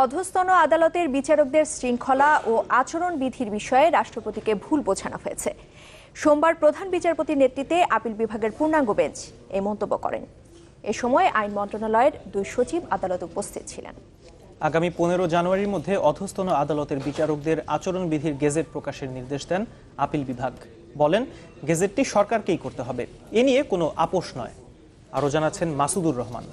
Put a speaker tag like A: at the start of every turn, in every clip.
A: অধস্তন আদালতের বিচারকদের শৃঙ্খলা ও আচরণবিধির বিষয়ে রাষ্ট্রপতিকে ভুল বোঝানো হয়েছে। সোমবার প্রধান বিচারপতির নেতৃত্বে আপিল বিভাগের পূর্ণাঙ্গ বেঞ্চ এই মন্তব্য করেন। এ সময় আইন মন্ত্রণালয়ের 2 সচিব আদালতে উপস্থিত ছিলেন।
B: আগামী 15 জানুয়ারির মধ্যে অধস্তন আদালতের বিচারকদের আচরণবিধির গেজেট প্রকাশের নির্দেশ দেন আপিল বিভাগ। বলেন, গেজেটটি সরকারকেই করতে হবে, এ নিয়ে কোনো আপোষ নয়। আরও জানাচ্ছেন মাসুদুর রহমান।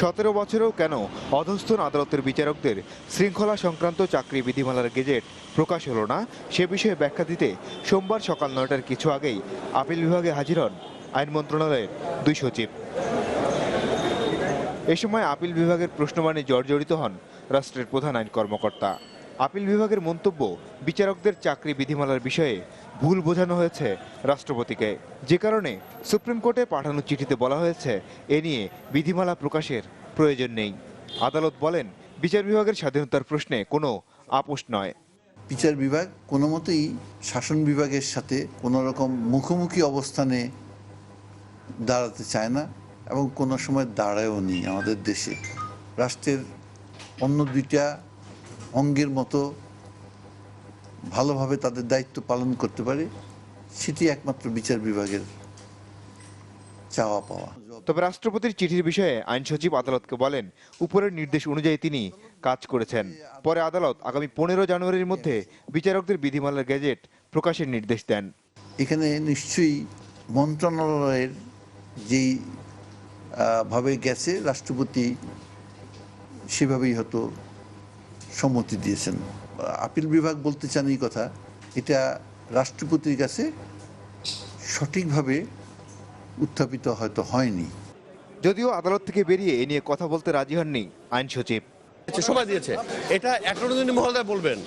C: 17 বছরেও কেন অধস্তন আদালতের বিচারকদের শৃঙ্খলা সংক্রান্ত চাকরি বিধিমালার গেজেট প্রকাশ হলো না, সে বিষয়ে ব্যাখ্যা দিতে সোমবার সকাল 9টার কিছু আগেই আপিল বিভাগে হাজির হন আইন মন্ত্রণালয়ের 2 সচিব। এ সময় আপিল বিভাগের প্রশ্নবাণে জর্জরিত হন রাষ্ট্রের প্রধান আইন কর্মকর্তা। আপিল বিভাগের মন্তব্য, বিচারকদের চাকরি বিধিমালার বিষয়ে ভুল বোঝানো হয়েছে রাষ্ট্রপতিকে, যে কারণে সুপ্রিম কোর্টে পাঠানো চিঠিতে বলা হয়েছে এ নিয়ে বিধিমালা প্রকাশের প্রয়োজন নেই। আদালত বলেন, বিচার বিভাগের স্বাধীনতার প্রশ্নে কোনো আপোষ নয়।
D: বিচার বিভাগ কোনো মতেই শাসন বিভাগের সাথে কোনো রকম মুখোমুখি অবস্থানে দাঁড়াতে চায় না এবং কোনো সময় দাঁড়ায়ও নি। আমাদের দেশে রাষ্ট্রের অন্য 2টা অঙ্গের মতো ভালোভাবে তাদের দায়িত্ব পালন করতে পারে, সেটি একমাত্র বিচার বিভাগের চাওয়া পাওয়া।
C: তবে রাষ্ট্রপতির চিঠির বিষয়ে আইন সচিব আদালতকে বলেন, উপরের নির্দেশ অনুযায়ী তিনি কাজ করেছেন। পরে আদালত আগামী 15 জানুয়ারির মধ্যে বিচারকদের বিধিমালার গেজেট প্রকাশের নির্দেশ দেন।
D: এখানে নিশ্চয়ই মন্ত্রণালয়ের যেই ভাবে গেছে, রাষ্ট্রপতি সেভাবেই হয়তো সম্মতি দিয়েছেন। আপিল বিভাগ বলতে চান এই কথা, এটা রাষ্ট্রপতির কাছে সঠিকভাবে উত্থাপিত হয়তো হয়নি।
C: যদিও আদালত থেকে বেরিয়ে এ নিয়ে কথা বলতে রাজি হননি আইন সচিব।
E: সময় দিয়েছে, এটা 11 দিন মহোদয় বলবেন।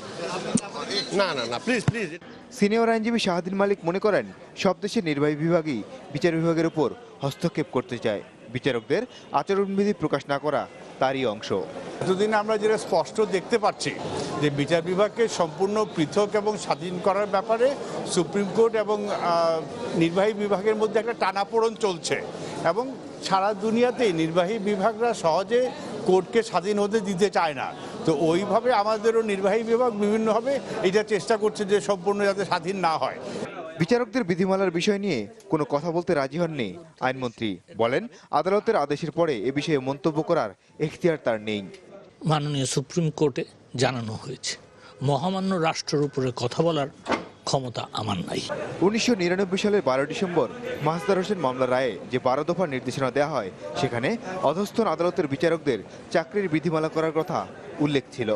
E: না না না, প্লিজ প্লিজ।
C: সিনিয়র আইনজীবী শাহাদিন মালিক মনে করেন, সব দেশের নির্বাহী বিভাগই বিচার বিভাগের উপর হস্তক্ষেপ করতে চায়। বিচারকদের আচরণবিধি প্রকাশ না করা তারই অংশ।
F: এতদিন আমরা যেটা স্পষ্ট দেখতে পাচ্ছি যে বিচার বিভাগকে সম্পূর্ণ পৃথক এবং স্বাধীন করার ব্যাপারে সুপ্রিম কোর্ট এবং নির্বাহী বিভাগের মধ্যে একটা টানাপোড়েন চলছে এবং সারা দুনিয়াতেই নির্বাহী বিভাগরা সহজে কোর্টকে স্বাধীন হতে দিতে চায় না। তো ওইভাবে আমাদেরও নির্বাহী বিভাগ বিভিন্নভাবে এটা চেষ্টা করছে যে সম্পূর্ণ যাতে স্বাধীন না হয়।
C: বিচারকদের বিধিমালার বিষয় নিয়ে কোনো কথা বলতে রাজি হননি আইনমন্ত্রী। বলেন, আদালতের আদেশের পরে এ বিষয়ে মন্তব্য করার এখতিয়ার তার নেই।
G: মাননীয় সুপ্রিম কোর্টে জানানো হয়েছে, মহামান্য রাষ্ট্রের উপরে কথা বলার ক্ষমতা আমার নাই।
C: 1999 সালের 12 ডিসেম্বর মাসদার হোসেন মামলার রায়ে যে 12 দফা নির্দেশনা দেওয়া হয়, সেখানে অধস্তন আদালতের বিচারকদের চাকরির বিধিমালা করার কথা উল্লেখ ছিল।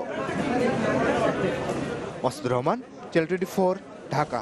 C: মাসুদুর রহমান, চ্যানেল 24, ঢাকা।